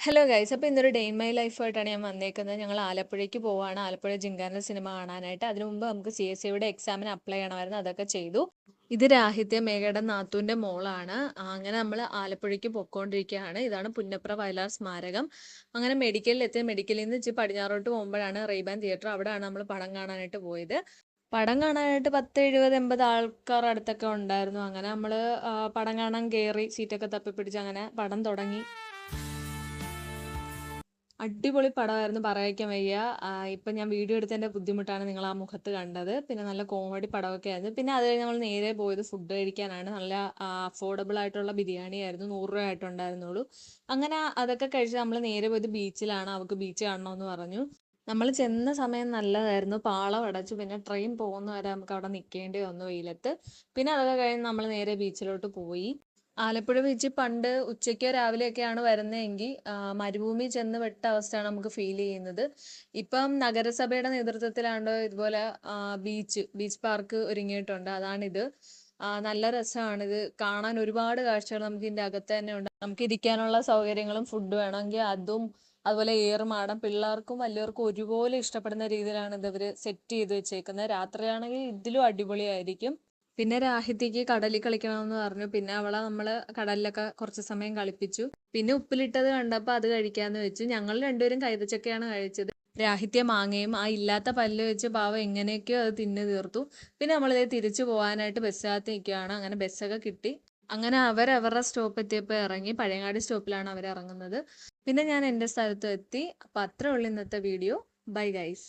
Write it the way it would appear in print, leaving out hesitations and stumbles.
Hello guys, അപ്പോൾ ഇന്നൊരു day in my ലൈഫായിട്ടാണ് ഞാൻ വന്നേക്കുന്നത്. ഞങ്ങൾ ആലപ്പുഴയ്ക്ക് പോവാണ്. ആലപ്പുഴ ജിങ്കാന സിനിമ കാണാനായിട്ട്. അതിനു മുമ്പ് നമുക്ക് CSIയുടെ എക്സാമിന് അപ്ലൈ ചെയ്യണമായിരുന്നു. അതൊക്കെ ചെയ്തു. ഇത് രാഹിത്യ മേഘയുടെ നാത്തൂൻ്റെ മോളാണ്. അങ്ങനെ നമ്മൾ ആലപ്പുഴയ്ക്ക് പൊക്കോണ്ടിരിക്കുകയാണ്. ഇതാണ് പുന്നപ്ര വയലാർ സ്മാരകം. അങ്ങനെ മെഡിക്കലിൽ എത്തി. മെഡിക്കലിൽ നിന്ന് ഇച്ചിരി പടിഞ്ഞാറോട്ട് പോകുമ്പോഴാണ് റെയ്ബാൻ തിയേറ്റർ. അവിടെയാണ് നമ്മൾ പടം കാണാനായിട്ട് പോയത്. പടം കാണാനായിട്ട് 10, 70, 80 ആൾക്കാർ അടുത്തൊക്കെ ഉണ്ടായിരുന്നു. അങ്ങനെ നമ്മൾ പടം കാണാൻ കയറി, സീറ്റൊക്കെ തപ്പിപ്പിടിച്ച് അങ്ങനെ പടം തുടങ്ങി. അടിപൊളി പടമായിരുന്നു, പറയാതിരിക്കാൻ വയ്യ. ഇപ്പം ഞാൻ വീഡിയോ എടുത്തതിൻ്റെ ബുദ്ധിമുട്ടാണ് നിങ്ങൾ ആ മുഖത്ത് കണ്ടത്. പിന്നെ നല്ല കോമഡി പടമൊക്കെ ആയിരുന്നു. പിന്നെ അത് കഴിഞ്ഞ് നമ്മൾ നേരെ പോയത് ഫുഡ് കഴിക്കാനാണ്. നല്ല അഫോർഡബിൾ ആയിട്ടുള്ള ബിരിയാണി ആയിരുന്നു. 100 രൂപ ആയിട്ടുണ്ടായിരുന്നുള്ളൂ. അങ്ങനെ അതൊക്കെ കഴിച്ച് നമ്മൾ നേരെ പോയത് ബീച്ചിലാണ്. അവൾക്ക് ബീച്ച് കാണണമെന്ന് പറഞ്ഞു. നമ്മൾ ചെന്ന സമയം നല്ലതായിരുന്നു. പാളം അടച്ചു. പിന്നെ ട്രെയിൻ പോകുന്ന വരെ നമുക്ക് അവിടെ നിൽക്കേണ്ടി വന്നു വെയിലത്ത്. പിന്നെ അതൊക്കെ കഴിഞ്ഞ് നമ്മൾ നേരെ ബീച്ചിലോട്ട് പോയി. ആലപ്പുഴ ബീച്ചിൽ പണ്ട് ഉച്ചയ്ക്കോ രാവിലെയൊക്കെയാണ് വരുന്നതെങ്കിൽ മരുഭൂമി ചെന്ന് പെട്ട അവസ്ഥയാണ് നമുക്ക് ഫീൽ ചെയ്യുന്നത്. ഇപ്പം നഗരസഭയുടെ നേതൃത്വത്തിലാണ്ട് ഇതുപോലെ ബീച്ച് പാർക്ക് ഒരുങ്ങിയിട്ടുണ്ട്. അതാണിത്. നല്ല രസമാണിത് കാണാൻ. ഒരുപാട് കാഴ്ചകൾ നമുക്ക് ഇതിൻ്റെ അകത്ത് തന്നെ ഉണ്ട്. നമുക്ക് ഇരിക്കാനുള്ള സൗകര്യങ്ങളും ഫുഡ് വേണമെങ്കിൽ അതും, അതുപോലെ ഏറുമാടം പിള്ളേർക്കും വലിയവർക്കും ഒരുപോലെ ഇഷ്ടപ്പെടുന്ന രീതിയിലാണ് ഇത് ഇവർ സെറ്റ് ചെയ്ത് വെച്ചേക്കുന്നത്. രാത്രിയാണെങ്കിൽ ഇതിലും അടിപൊളിയായിരിക്കും. പിന്നെ രാഹിത്യക്ക് കടലിൽ കളിക്കണമെന്ന് പറഞ്ഞു. പിന്നെ അവളെ നമ്മൾ കടലിലൊക്കെ കുറച്ച് സമയം കളിപ്പിച്ചു. പിന്നെ ഉപ്പിലിട്ടത് കണ്ടപ്പോൾ അത് കഴിക്കാന്ന് വെച്ചു. ഞങ്ങൾ രണ്ടുപേരും കൈതച്ചക്കയാണ് കഴിച്ചത്. രാഹിത്യ മാങ്ങയും ആ ഇല്ലാത്ത പല്ല് വെച്ച് പാവം എങ്ങനെയൊക്കെയോ അത് തിന്നു തീർത്തു. പിന്നെ നമ്മളിതേ തിരിച്ചു പോകാനായിട്ട് ബസ്സിനകത്ത് നിൽക്കുകയാണ്. അങ്ങനെ ബസ്സൊക്കെ കിട്ടി. അങ്ങനെ അവരവരുടെ സ്റ്റോപ്പ് എത്തിയപ്പോൾ ഇറങ്ങി. പഴയങ്ങാടി സ്റ്റോപ്പിലാണ് അവർ ഇറങ്ങുന്നത്. പിന്നെ ഞാൻ എൻ്റെ സ്ഥലത്തും എത്തി. അപ്പോൾ അത്രേ ഉള്ളൂ ഇന്നത്തെ വീഡിയോ. Bye guys.